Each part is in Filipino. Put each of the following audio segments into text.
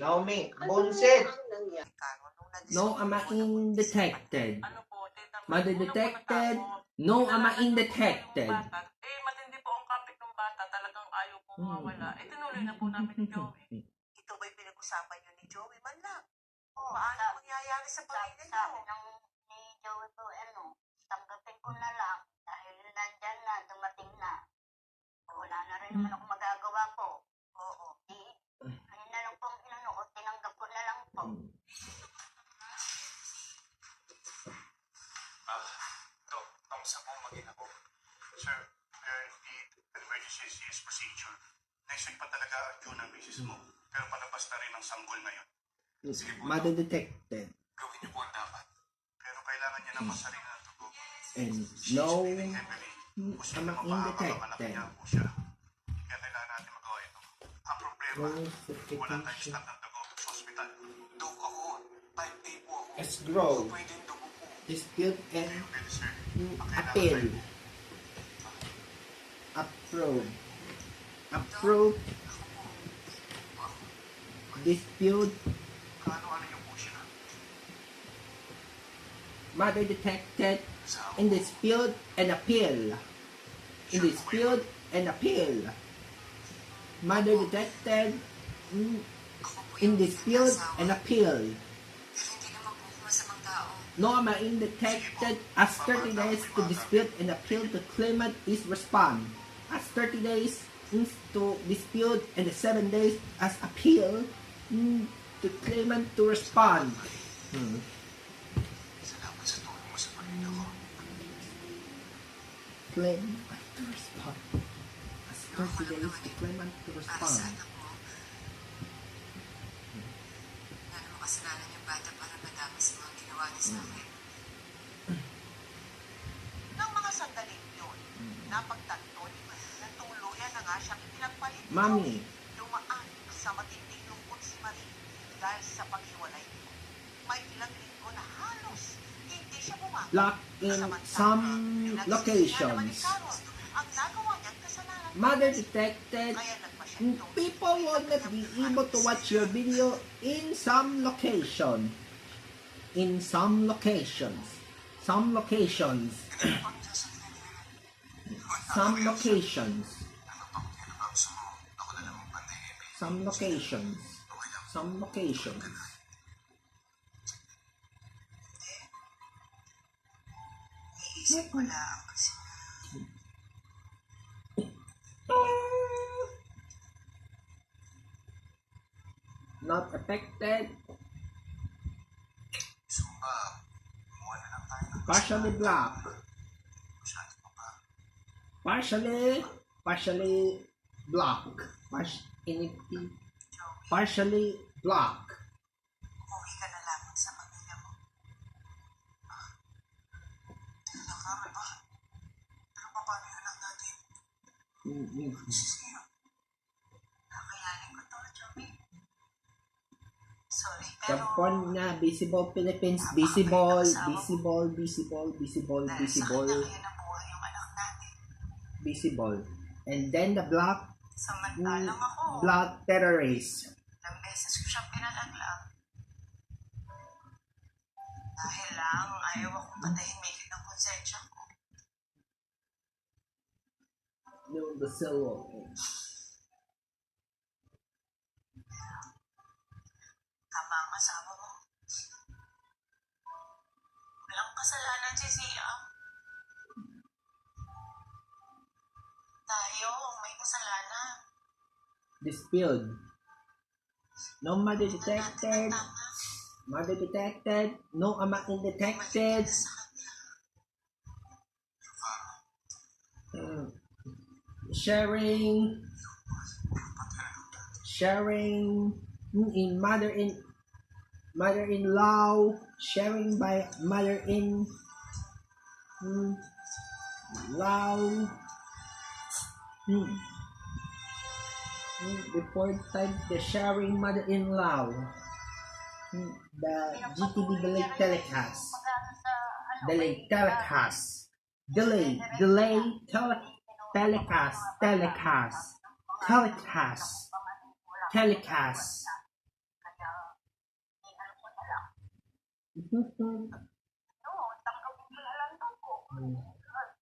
Naomi, Bonset. No ama undetected. Mother detected. No ama undetected. Matindi po ang kapit ng bata. Talagang ayaw po mawala. Tinuloy na po namin ni Joey. Ito ba'y pinag-usapan niyo ni Joey man lang? Paano mangyayari sa pamilya niyo? Sabi ng ni Joey po, tanggapin ko na lang dahil nandyan na, dumating na. Wala na rin naman ako magagawa po. Oo. Ayun na lang po ang ko, tinanggap ko na lang po. Dok, kamusta po maging ako? Sir, the emergency is procedure. Next week pa talaga due ng misis mo. Pero palabas na rin ang sanggol ngayon. Sige po, Mother detected. gawin niyo po ang dapat. Pero kailangan niya ng masarili na dugo. And no Emily, gusto ama niya mapahaba ang anak undetected. niya po siya. Kaya kailangan natin magawa ito. Ang problema, wala tayong stock ng dugo sa ospital. Dok ako, type A po ako. Let's grow. Pwede yung dugo po. Dispute and Pwede sir. appeal. Approve. Approve. Dispute. Ano yung po siya? Mother detected in dispute and appeal. In dispute and appeal. Mother detected in dispute and appeal. Hindi naman po ako masamang tao. Norma in detected as 30 days to dispute and appeal to claimant is respond. As 30 days to dispute and 7 days as appeal to claimant to respond. Salamat sa tulong mo sa pamilya ko. Claimant to respond. As 30 days to claimant to Para respond. sa anak mo. Wala naman kasalanan yung bata para madama sa mga ginawa niya sa akin. Nang mga sandaling yun, napagtanto ni Marie na tuluyan na nga siyang pinagpalit ni Mami. Joey. Dumaan sa matinding lungkot si Marie dahil sa paghiwalay nito. May ilang linggo na halos hindi siya bumaba. Lock in some locations. Ang nagawa niyang kasalanan. Mother detected Kaya nagpa siya ito. people will not be able to watch your video in some location. In some locations. Some locations. Some locations. Some locations. Some locations. Iisip ko lang kasi Not affected. Sumba, kumuha na lang tayo ng Partially blocked. masyado pa ba? Partially blocked. Partially blocked. umuwi ka na lamang sa pamilya mo. Nakama ba? Pero paano yung anak natin? Sige. Kakayanin ko to, Joey. Sorry, pero... Kapon na visible Philippines, visible. Dahil sa kanya kaya nabuhay yung anak natin. Visible. And then the black Samantalang ako, terrorists. ilang beses ko siyang pinalaglag. Dahil lang, ayaw akong patahimikin ng konsensya ko. Yung the silver. Tama ang asawa mo. Walang kasalanan si Sia. Tayo ang may kasalanan. Dispute. No mother Natin detected. ang tama. Mother detected. No ama undetected. Sa kanya. Sharing in mother-in-law, sharing by mother-in-law. Reported the sharing mother-in-law. The GTV delayed telecast. Delayed telecast. Telecast. Oo, tanggapin ko na lang daw po.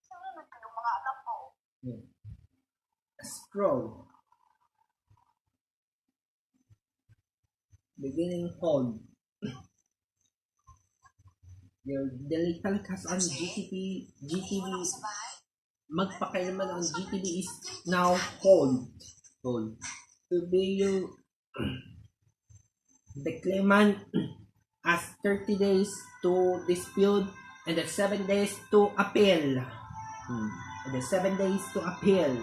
Sumunod ko yung mga anak ko. Scroll. Beginning hold. Your delicate has on GTV magpakailaman ang GTV is now hold. To be you the claimant has 30 days to dispute and the 7 days to appeal. And the 7 days to appeal.